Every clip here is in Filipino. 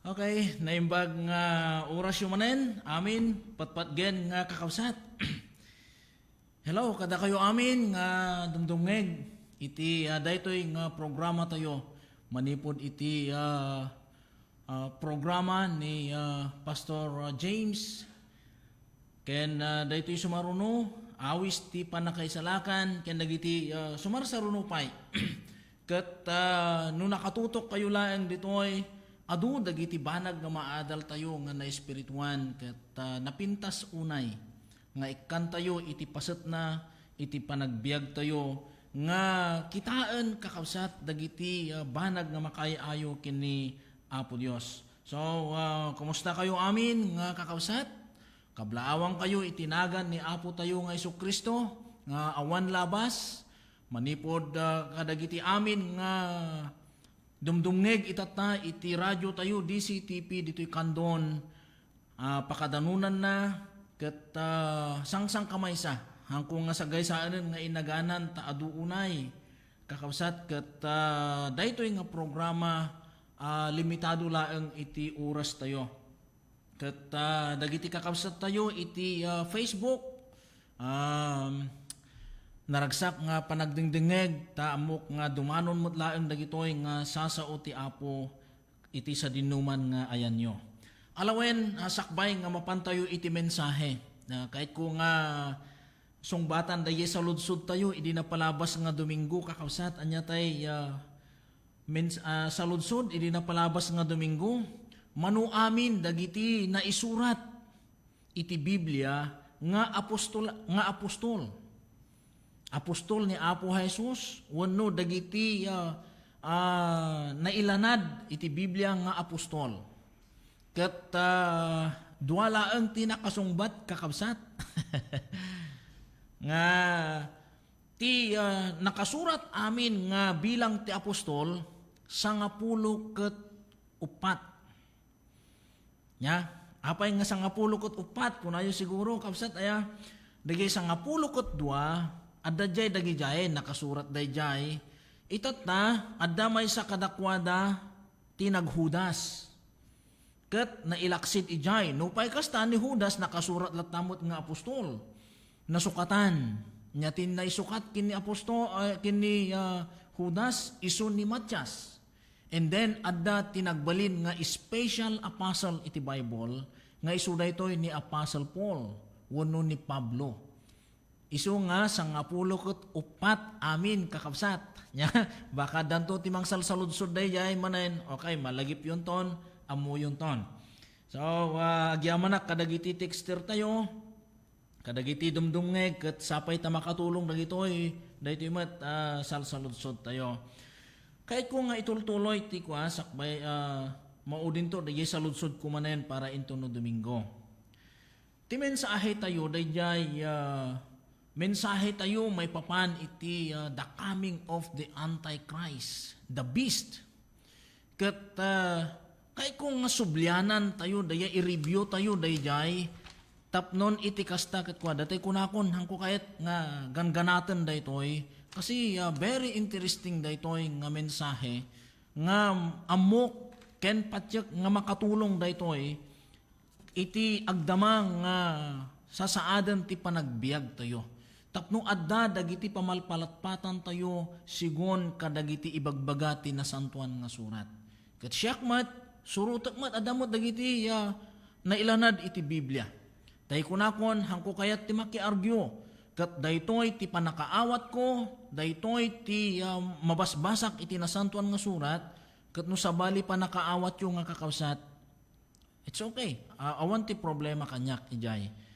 Okay, naimbag nga oras yung manen, amin, patpatgen nga kakawsat. Hello, kada kayo amin nga dumdumngeg. Iti daytoy nga programa tayo. Manipod iti programa ni Pastor James. Ken daytoy sumaruno, awis ti panakaisalakan, ken dagiti sumarsaruno pay. Ket no nakatutok kayo laeng ditoy, adu dagiti banag nga maadal tayo nga na espirituan ket napintas unay nga ikkan tayo iti paset na iti panagbiag tayo nga kitaan kakabsat dagiti banag nga makaayo kini Apo Dios. So kumusta kayo amin nga kakabsat? Kablaawang kayo itinagan ni Apo tayo nga Jesucristo nga awan labas manipod kadagiti amin nga dumdumngeg itata iti radyo tayo DCTP dito'y kandon pakadanunan na ket sangsang kamaysa hangkong nga sagaysaanen nga inaganan ta aduunay kakabsat ket daytoy nga programa limitado laeng iti oras tayo ket dagiti kakabsat tayo iti Facebook naragsak nga panagdingdingeg ta amok nga dumanon met laeng dagitoy nga sasao ti Apo iti sa dinuman nga ayanyo. Alawen sakbay nga mapantayo iti mensahe na kahit ko nga sungbatan daye sa ludsud tayo idi napalabas nga Domingo kakabsat anya tay sa ludsud idi napalabas nga Domingo manu amin dagiti naisurat iti Biblia nga apostol ni Apo Jesus wenno dagiti nailanad iti Biblia nga apostol ket dua laeng ti nakasungbat kakabsat nga ti nakasurat amin nga bilang ti apostol 94 nya apay nga 94 kunayo siguro kabsat aya dagay 92 adda dagijay nakasurat dayjay itat na adda may sa kadakwada tinaghudas ket nailaksid ijay no pay kasta ni Judas nakasurat latamot nga apostol nasukatan nya tin naisukat kini apostol kini Judas isu ni Matias and then adda tinagbalin nga special apostle iti Bible nga isu daytoy ni Apostle Paul wenno ni Pablo isu nga 94 amin kakabsat nya baka danto timang salsaludsod dayjay manen okay malagip yun ton amo yun ton so agyamanak kadagiti texter tayo kadagiti dumdumngeg ket sapay ta makatulong dagitoy daytoy met salsaludsod tayo kahit ko nga itultuloy ti kwa sakbay maudin to dayjay saludsod ko manen para into no Domingo ti mensahe tayo dayjay mensahe tayo may papan iti the coming of the Antichrist, the beast. Ket kay kung nga sublyanan tayo daya i-review tayo dayjay tapnon iti kasta ket kwa datay kunakon hangko kayat nga ganganaten daytoy kasi very interesting daytoy nga mensahe nga amok ken patyek nga makatulong daytoy iti agdamang nga sasaaden ti panagbiag tayo. Tapno adda dagiti pamalpalatpatan tayo sigon kadagiti ibagbagati na santuan nga surat. Ket syakmat surutek mat adamot dagiti nailanad iti Biblia. Tay kunakon hangko kayat ti makiargyo ket daytoy ti panakaawat ko, daytoy ti mabasbasak iti nasantuan nga surat ket no sabali panakaawat yo nga kakawsat. It's okay. Awan ti problema kanyak ijay.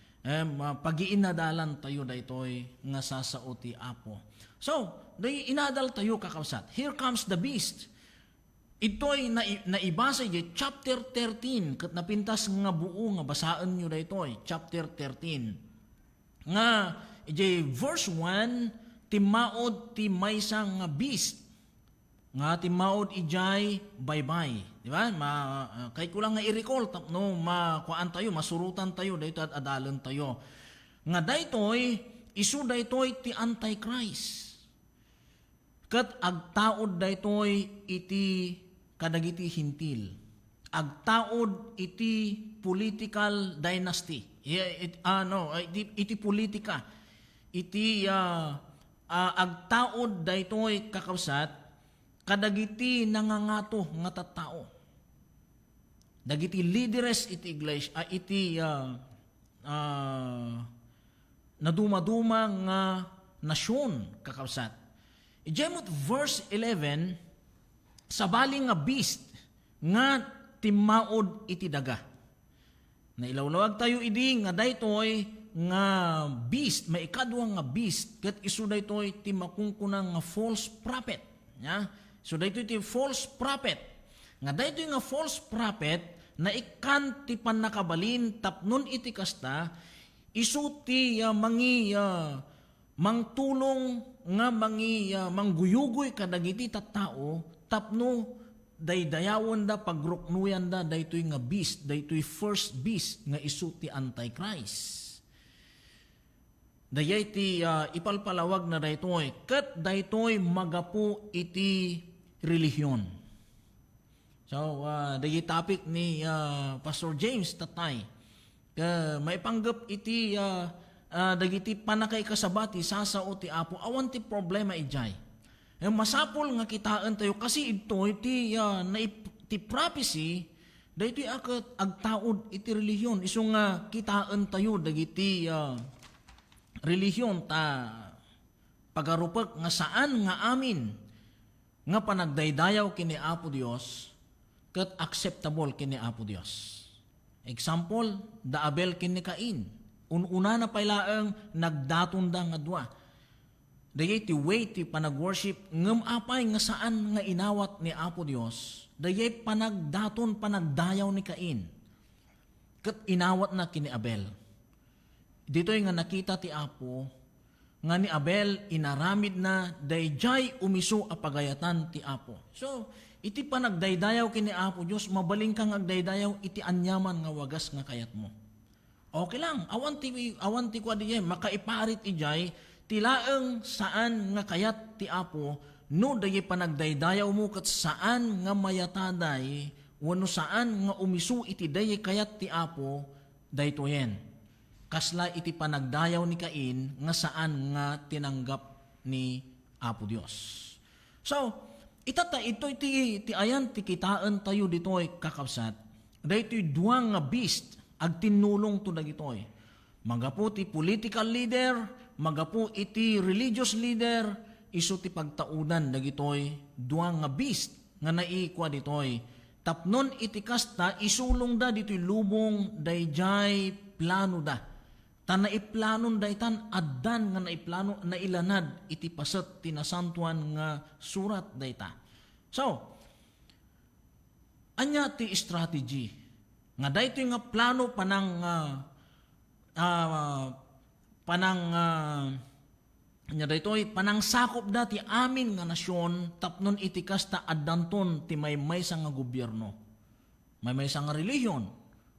Pag-iinadalan tayo daytoy nga sasao ti Apo. So, day inadal tayo kakabsat. Here comes the beast. Ito'y naibasa iti chapter 13 ket napintas nga buo nga basaan nyo daytoy chapter 13. Nga iti verse 1 timaod ti maysa nga beast. Nga timaod ijay bye-bye. Di ba? Kay kulang nga i-recall no makuan tayo, masurutan tayo dayto at adalan tayo. Nga daytoy isu daytoy ti Antichrist. Ket agtaod daytoy iti kadagiti hintil. agtaod iti political dynasty. Iti politika. Iti agtaod daytoy kakabsat kadagiti nangangato nga tattao. Dagiti leaders iti iglesia, naduma-duma nga nasyon kakabsat. Ijemot verse 11, sabali nga beast nga timaod iti daga. Nailawlawag tayo idi nga daytoy nga beast, maikadwa nga beast, ket isu daytoy ti makungkunang nga false prophet. Ya? So daytoy ti false prophet. Nga daytoy nga false prophet na ikan ti panakabalin tapnon iti kasta isu ti mangtulong nga mangguyugoy kadagiti tattao tapno daydayawon da pagruknuyan da daytoy nga beast, daytoy first beast nga isu ti Antichrist. Dayay ti ipalpalawag na daytoy ket daytoy magapu iti relihiyon. So dayay topic ni Pastor James tatay. Maipanggap iti dagiti panakay kasabati sasao ti Apo awan ti problema ijay. Masapol nga kitaan tayo kasi ito iti prophecy daytoy aket agtaod iti relihiyon isu nga kitaan tayo dagiti relihiyon ta pagarupek nga saan nga amin nga panagdaydayaw kini Apo Dios ket acceptable kini Apo Dios. Example, da Abel kini Cain. Ununa na pailaeng nagdatunda nga dua. Dayay ti way ti panag-worship ngem apay nga saan nga inawat ni Apo Dios. Dayay panagdaton panagdayaw ni Cain. Ket inawat na kini Abel. Ditoy nga nakita ti Apo nga ni Abel inaramid na dayjay umisu a pagayatan ti Apo. So iti panagdaydayaw kini Apo Dios mabaling kang agdaydayaw iti anyaman nga wagas nga kayat mo. Okay lang, awan ti kwa dijay makaiparit ijay tilaeng saan nga kayat ti Apo no dayay panagdaydayaw mo ket saan nga mayataday wenno saan nga umisu iti dayay kayat ti Apo daytoyen. Kasla iti panagdayaw ni Cain nga saan nga tinanggap ni Apo Dios. So, itata ito ti ayan ti kitaan tayo ditoy kakabsat. Daytoy duang nga beast agtinulong to dagitoy. Magapu ti political leader, magapu iti religious leader, isu ti pagtaudan dagitoy duang nga beast nga naikwa ditoy. Tapnon iti kasta isulong da ditoy lubong dayjay plano da. Ta naiplanon daytan addan nga naiplano nailanad iti paset ti nasantuan nga surat dayta. So, anya ti strategy nga daytoy nga plano nya daytoy panang sakop da ti amin nga nasyon tapnon iti kasta addanton ti maymaysa nga gobyerno. Maymaysa nga relihiyon,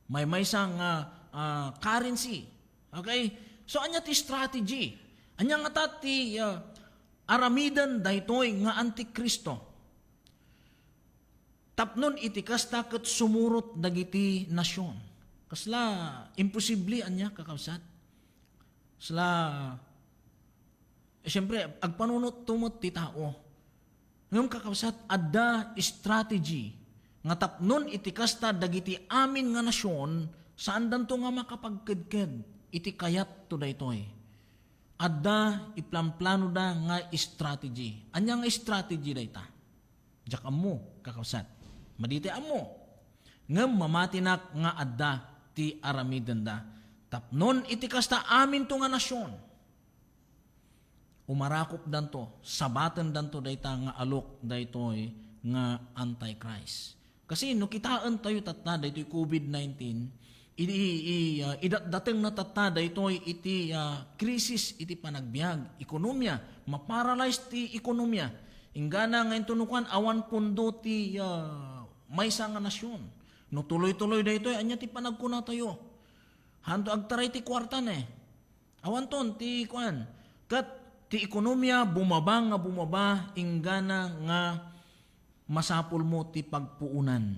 maymaysa nga currency. Okay? So anya ti strategy? Anya nga ti aramidan daytoy nga Antikristo. Tapnon iti kasta ket sumurot dagiti nasyon. Kasla imposible anya kakabsat. Kasla siyempre agpanunot tumot ti tao. Ngem kakabsat adda strategy nga tapnon iti kasta dagiti amin nga nasyon saan danto nga makapagkedked iti kayat to daytoy. Adda iplamplano da nga strategy. Anya nga strategy dayta? Jakam mo kakabsat. Madite amo. Ngem mamatinak nga adda ti aramiden da. Tapnon iti kasta amin to nga nasyon. Umarakop danto, sabaten danto dayta nga alok daytoy nga Antichrist. Kasi no kitaan tayo tatta daytoy COVID-19, idatdateng na tatta daytoy iti krisis iti panagbiag, ekonomiya, maparalyze ti ekonomiya. Ingana nga tunukan awan pundo ti maysa nga nasyon. No tuloy-tuloy daytoy anya ti panagkuna tayo. Hanto agtaray ti kwartan Awan ton ti kuan. Kat ti ekonomiya bumaba ingana nga masapul mo ti pagpuunan.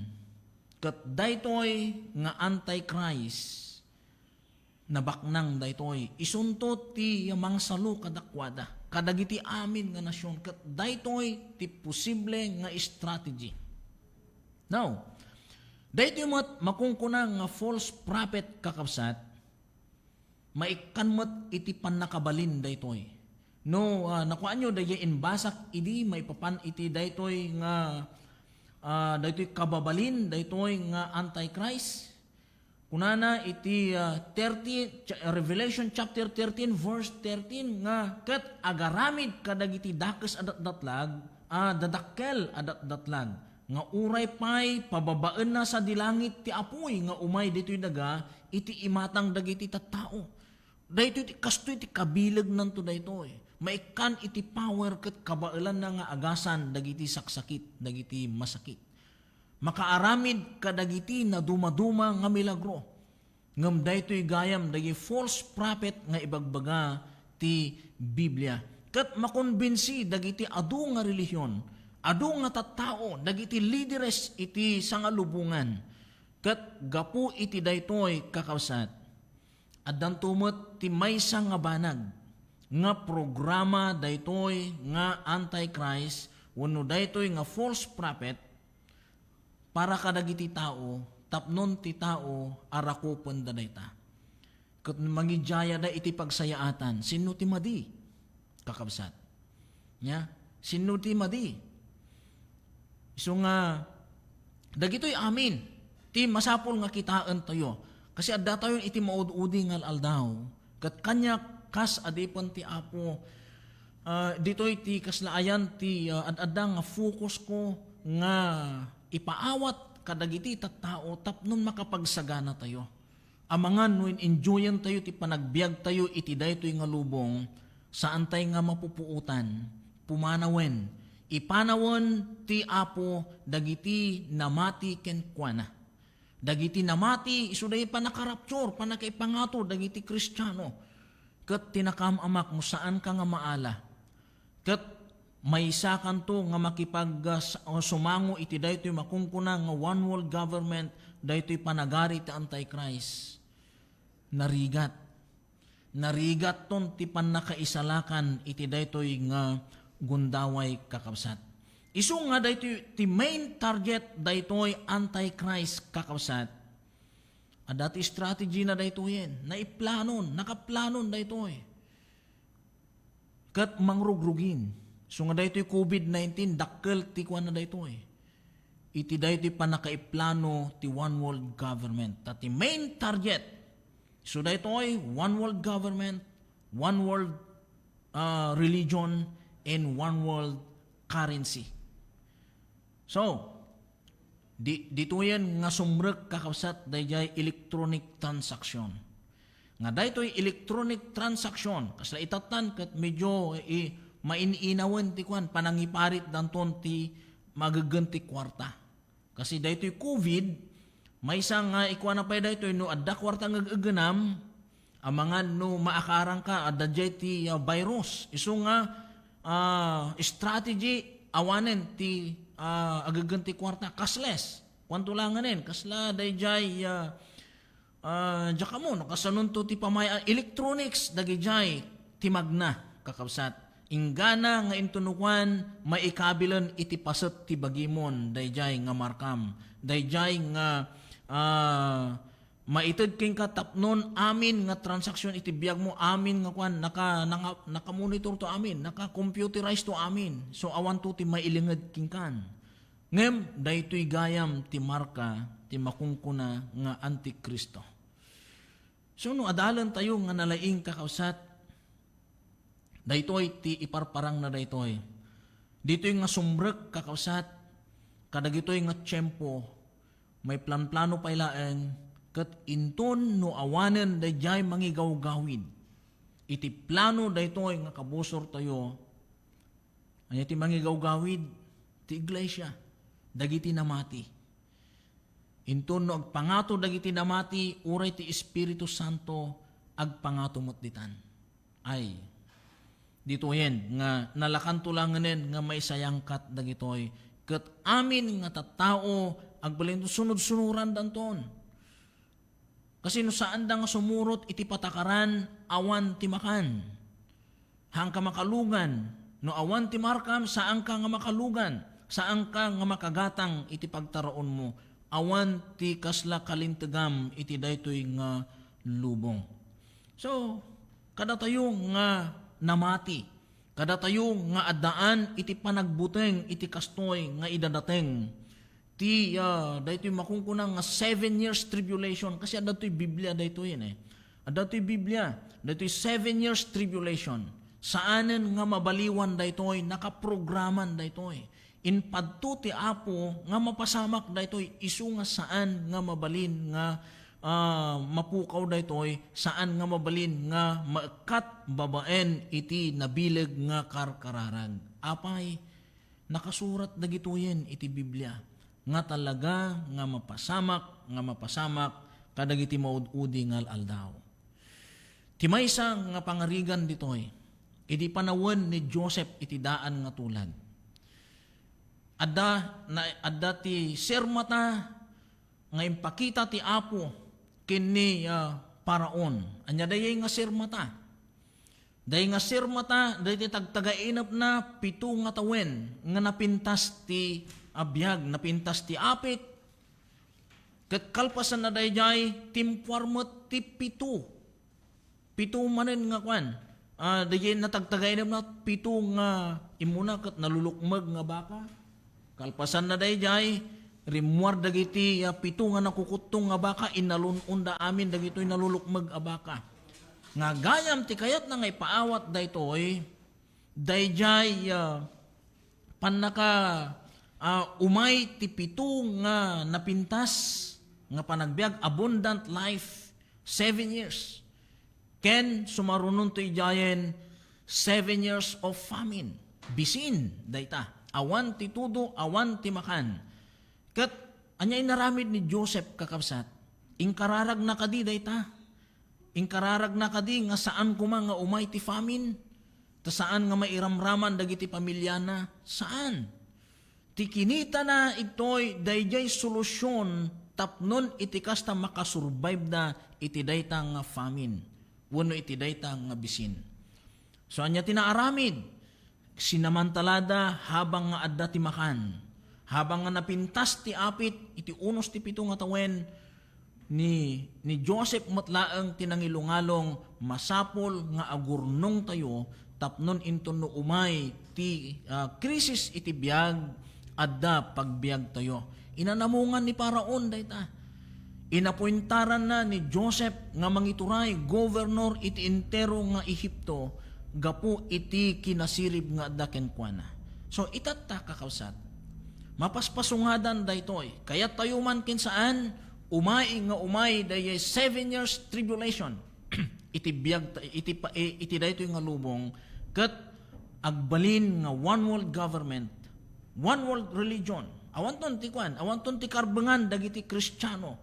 ket daytoy nga antichrist nabaknang daytoy isuntot ti mangsalo kadakwada kadagiti amin nga nasyon ket daytoy ti posible nga strategy. Now, daytoy makungkuna nga false prophet kakabsat maikanmet iti pannakabalin daytoy. No, nakuan nyo dahi inbasak idi maipapan iti daytoy nga daytoy kababalin daytoy nga antichrist. Kunana iti Revelation chapter 13 verse 13 nga ket agaramid kadagiti dakes adat-datlag dadakkel adat-datlag nga uray pay pababaen na sa dilangit ti apoy nga umay ditoy daga iti imatang dagiti tattao. Daytoy ti kastoy ti kabileg nanto daytoy. Maikan iti power ket kabaelan na nga agasan dagiti saksakit dagiti masakit. Makaaramid kadagiti na dumaduma nga milagro. Ngem daytoy gayam dagiti false prophet nga ibagbaga ti Biblia. Ket makonbinsi dagiti adu nga relihiyon, adu nga tattao, dagiti leaders iti sangalubungan. Ket gapu iti daytoy kakawsat. Addan tumot ti maysa nga banag nga programa daytoy nga antichrist wenno daytoy nga false prophet para kadagiti tao tapnon ti tao arakupon da dayta. Ket mangijaya da iti pagsayaatan sinno ti madi kakabsat. Nya, sinno ti madi. So nga dagitoy amin ti masapol nga kitaan tayo. Kasi adda tayo iti maud-udi nga aldaw. Ket kanya kas adipon ti Apo ditoy ti kaslaayan ti adda nga focus ko nga ipaawat kadagiti tattao tapnon makapagsagana tayo. Amangan no enjoyan tayo ti panagbiag tayo iti daytoy nga lubong saan tayo nga mapupuutan pumanawen ipanawon ti Apo dagiti namati ken kuana. Dagiti namati isuday panakarapture panakaipangato dagiti Kristiyano. Ket tinakamamak mo saan ka nga maala. Ket maysa kanto nga makipag sumango iti daytoy makungkuna nga one world government daytoy panagari ti Antichrist. Narigat ton ti pannakaisalakan iti daytoy nga gundaway kakabsat. Isu nga daytoy ti main target daytoy Antichrist kakabsat. Dati strategy na daytoyen, naiplanon, nakaplanon daytoy. Kat mangrugrugin. So nga daytoy COVID-19 dakkel ti kuan na daytoy. Iti daytoy pa nakaiplano ti one world government. Tati main target. So daytoy one world government, one world religion, and one world currency. So, dito yan nga sumrek kakabsat dayjay electronic transaction. Nga daytoy electronic transaction kasla itatan ket medyo maininawen ti kwan panangiparit danton ti magaganti kwarta. Kasi daytoy COVID maysa nga ikwan na pay daytoy no adda kwarta nga aganam amangan no maakarang ka adda ti virus. Isu nga strategy awanen ti agaganti kwarta cashless kwanto langanen kasla dayjay jakamo no kasanon to ti pamay electronics dagijay ti magna kakabsat ingana nga intunukan maikabilan iti paset ti bagimon dayjay nga markam dayjay nga maited king katapnon amin nga transaksyon iti biag mo amin nga kwan naka-monitor to amin naka-computerize to amin so awan to ti mailinged king kan ngem daytoy gayam ti marka ti makungkuna nga antikristo. So no adalan tayo nga nalaing kakawsat daytoy ti iparparang na daytoy ditoy nga sumrek kakawsat kadagitoy nga tiyempo may plan-plano pailaeng ket inton no awanen dayjay mangigawgawid iti plano daytoy nga kabusor tayo anya ti mangigawgawid ti iglesia dagiti namati inton no agpangato dagiti namati uray ti Espiritu Santo agpangato met ditan ay dito yen nga nalakan tulanganen nga may sayangkat dagitoy ket amin nga tattao agbalin sunod-sunuran danton. Kasi no saan da nga sumurot iti patakaran, awan ti makan. Hang ka makalugan, no awan ti markam, saan ka nga makalugan, saan ka nga makagatang iti pagtaraon mo, awan ti kasla kalintegam iti daytoy nga lubong. So, kada tayo nga namati, kada tayo nga adaan iti panagbuteng iti kastoy nga idadateng. Ti daytoy makungkunang nga 7 years tribulation kasi adatoy Biblia daytoy eh. Adatoy Biblia, daytoy 7 years tribulation. Saanen nga mabaliwan daytoy nakaprograman daytoy. In padto ti Apo nga mapasamak daytoy isu nga saan nga mabalin nga mapukaw daytoy, saan nga mabalin nga makat babaen iti nabileg nga karkararag. Apay nakasurat dagitoyen iti Biblia nga talaga nga mapasamak kadagiti maud-udi nga aldaw. Ti maysa nga pangarigan ditoy iti panawon ni Joseph iti daan nga tulad. Adda ti sermata nga impakita ti Apo kini paraon. Anya dayay nga sermata. Day nga sermata, day ti tagtagainap na 7 nga tawen nga napintas ti abiyag, napintas ti apit. Ket kalpasan na dayjay timpuarmet ti 7. 7 manen nga kwan. Dayay natagtagainap na 7 nga imuna ket nalulukmeg nga baka. Kalpasan na dayjay rimuar dagiti 7 nga nakukutong nga baka inalununda amin dagitoy nalulukmeg a baka. Nga gayam ti kayat na nga ipaawat daytoy dayjay panaka umay ti 7 nga napintas nga panagbiag abundant life 7 years. Ken sumarunon to ijayen 7 years of famine. Bisin dayta. Awan ti tudo, awan ti makan. Kat anya inaramid ni Joseph kakabsat, ingkararag na kadi dayta. Ingkararag na kadi nga saan kuma nga umay ti famine, ta saan nga mairamraman dagiti pamilyana, saan? Ti kinita na itoy dayjay solusyon tapnon iti kasta makasurvive na iti dayta nga famine, wenno iti dayta nga bisin. So anya tinaaramid, sinamantalada habang nga adda ti makan. Habang nga napintas ti apit, iti unos ti 7 nga tawen, ni Joseph matlaang tinangilungalong masapol nga agurnong tayo, tapnon inton no umay ti krisis iti biag, adda pagbiag tayo. Inanamungan ni Paraon dayta. Inapointaran na ni Joseph nga mangituray, governor iti entero nga Ehipto, gapu iti kinasirib nga adda kenkwana. So itatta kakawsat, mapaspasungadan daytoy. Kaya tayo man kinsaan, umay dayay 7 years tribulation. iti biag iti daytoy nga lubong ket agbalin nga one world government, one world religion. Awanton ti kwan, awanton ti karbengan dagiti Kristiyano.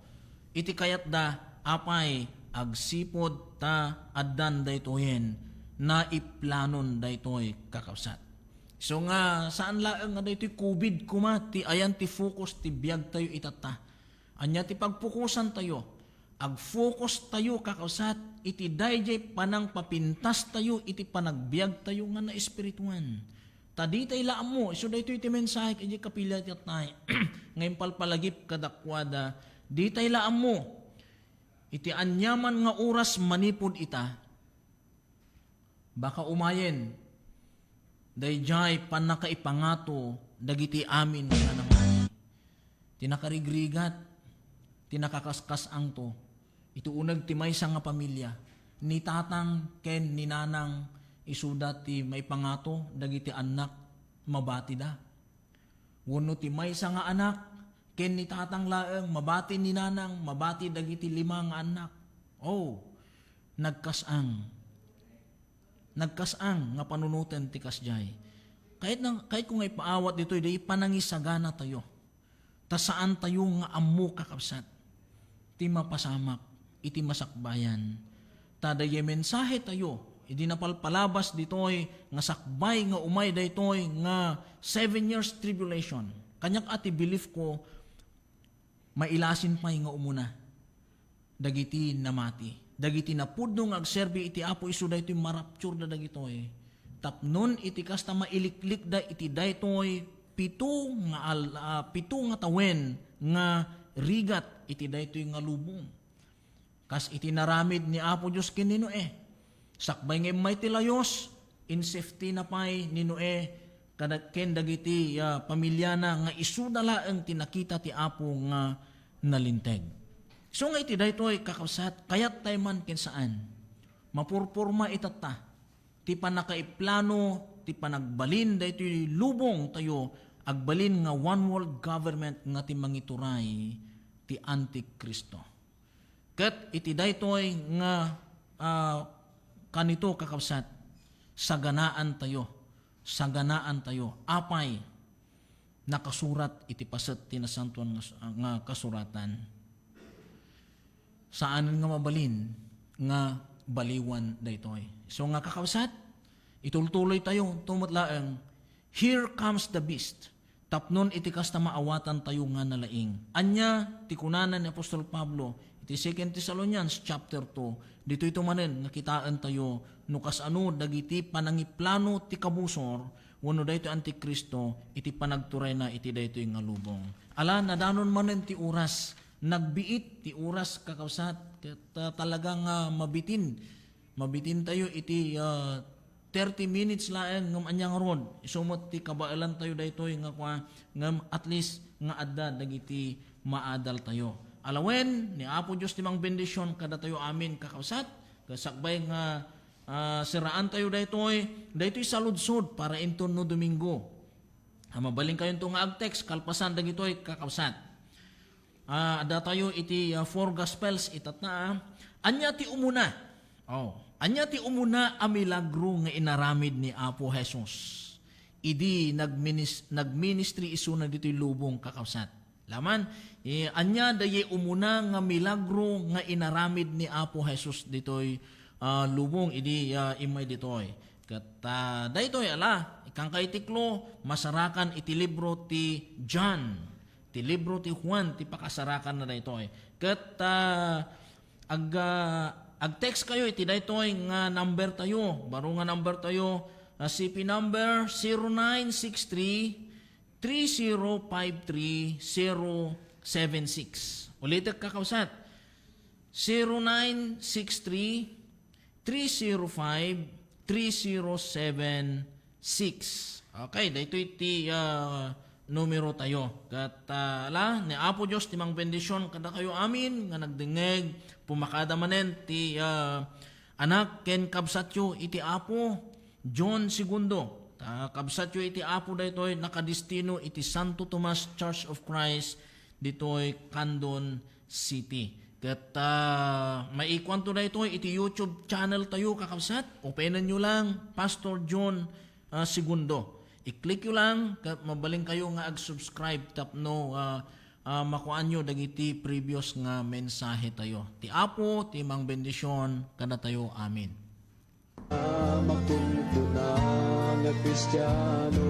Iti kayat da apay agsipod ta addan daytoyen na iplanon daytoy kakawsat. So nga, saan laang nga dito COVID kuma, ti ayan ti focus, ti biag tayo itata. Anya ti pagpukusan tayo, ag-focus tayo kakawsat, iti dayjay panang papintas tayo, iti panagbiag tayo nga na espirituan. Tadi tayo laam mo, so dito iti mensahe, kaya kapilat yat na, ngayon palpalagip kadakwada, di tayo laam mo, iti anyaman nga oras manipod ita, baka umayen, dayjay panakaipangato dagiti amin nga naman. Tinakarigrigat, tinakakaskas ang to. Ito unag ti maysa nga pamilya. Ni tatang ken ni nanang isuda ti may pangato dagiti anak mabati da. Wenno ti maysa nga anak ken ni tatang laeng mabati ni nanang mabati dagiti 5 nga anak. Oh, nagkasang nga panunuten ti kasjay. Kahit kung ay paawat dito, di panangisagana tayo. Ta saan tayo nga ammo kakabsat. Ti mapasamak, iti masakbayan. Ta daye mensahe tayo, idi napalpalabas ditoy nga sakbay nga umay daytoy nga 7 years tribulation. Kanyak ati belief ko, mailasin pa nga umuna. Dagiti namati. Dagiti napudno nga agserbi iti Apo isu daytoy marapture da dagitoy. Tapnon iti kasta mailiklik da iti daytoy pito nga tawen nga rigat iti daytoy nga lubong. Kas iti naramid ni Apo Dios ken ni Noe. Sakbay nga may tilayos in safety na pay ni Noe ken dagiti pamilya na nga isudala ang tinakita ti Apo nga nalinteg. So nga iti daytoy kakabsat kayat tayo man ken saan mapurpurma itata ti panakaiplano ti panagbalin daytoy lubong tayo agbalin nga one world government nga ti mangituray ti Antikristo. Ket iti daytoy nga kanito kakabsat saganaan tayo apay nakasurat iti paset ti nasantuan nga kasuratan. Saan nga mabalin nga baliwan daytoy. So nga kakabsat, itultuloy tayo tumutlaeng, here comes the beast. Tapnon iti kasta maawatan tayo nga nalaing. Anya ti kunanan ni Apostol Pablo, iti 2 Thessalonians chapter 2, dito ito manen nakitaan tayo nukas ano dagiti panangiplano ti kabusor, wano dayto Antikristo, iti panagturay na iti dayto nga lubong. Ala, nadanon manen ti oras, nagbiit ti oras kakawsat talagang mabitin tayo iti 30 minutes laeng ngam anyang rod isumot ti kabailan tayo daytoy nga at least nga adda dagiti maadal tayo. Alawen ni Apo Dios ti mang bendisyon kada tayo amin kakawsat kasakbay nga siraan tayo daytoy saludsod para inton no Domingo. Mabaling kayo nga agtext kalpasan dagitoy kakawsat. Ada tayo iti 4 Gospels itatna. Anya ti umuna. Anya ti umuna a milagro nga inaramid ni Apo Jesus. Idi nagministry isu na dito'y lubong kakawsat. Laman, anya daye umuna nga milagro nga inaramid ni Apo Jesus dito'y lubong idi imay dito'y. Kat daytoy ala ikang kaitiklo masarakan iti libro ti John. Ti libro ti Juan, ti pakasarakan na daytoy. Ket ag-text kayo iti daytoy nga number tayo. Baro nga number tayo, CP number 0963-3053-076. Ulitin kakawsat, 0963-305-3076. Okay, daytoy ti numero tayo. Kat ni Apo Dios timang bendisyon kada kayo amin nga nagdingeg pumakada manen ti anak ken kabsatyo iti Apo John II. Kabsatyo iti Apo daytoy nakadistino iti Santo Tomas Church of Christ ditoy Candon City. Kat maikwan to daytoy iti YouTube channel tayo kakabsat. Openan nyo lang Pastor John II. I-click nyo lang, mabaling kayo nga ag-subscribe tapno makuan nyo dagiti previous nga mensahe tayo. Ti Apo, ti mang bendisyon, kada tayo. Amin. Magtungtong na Kristiyano,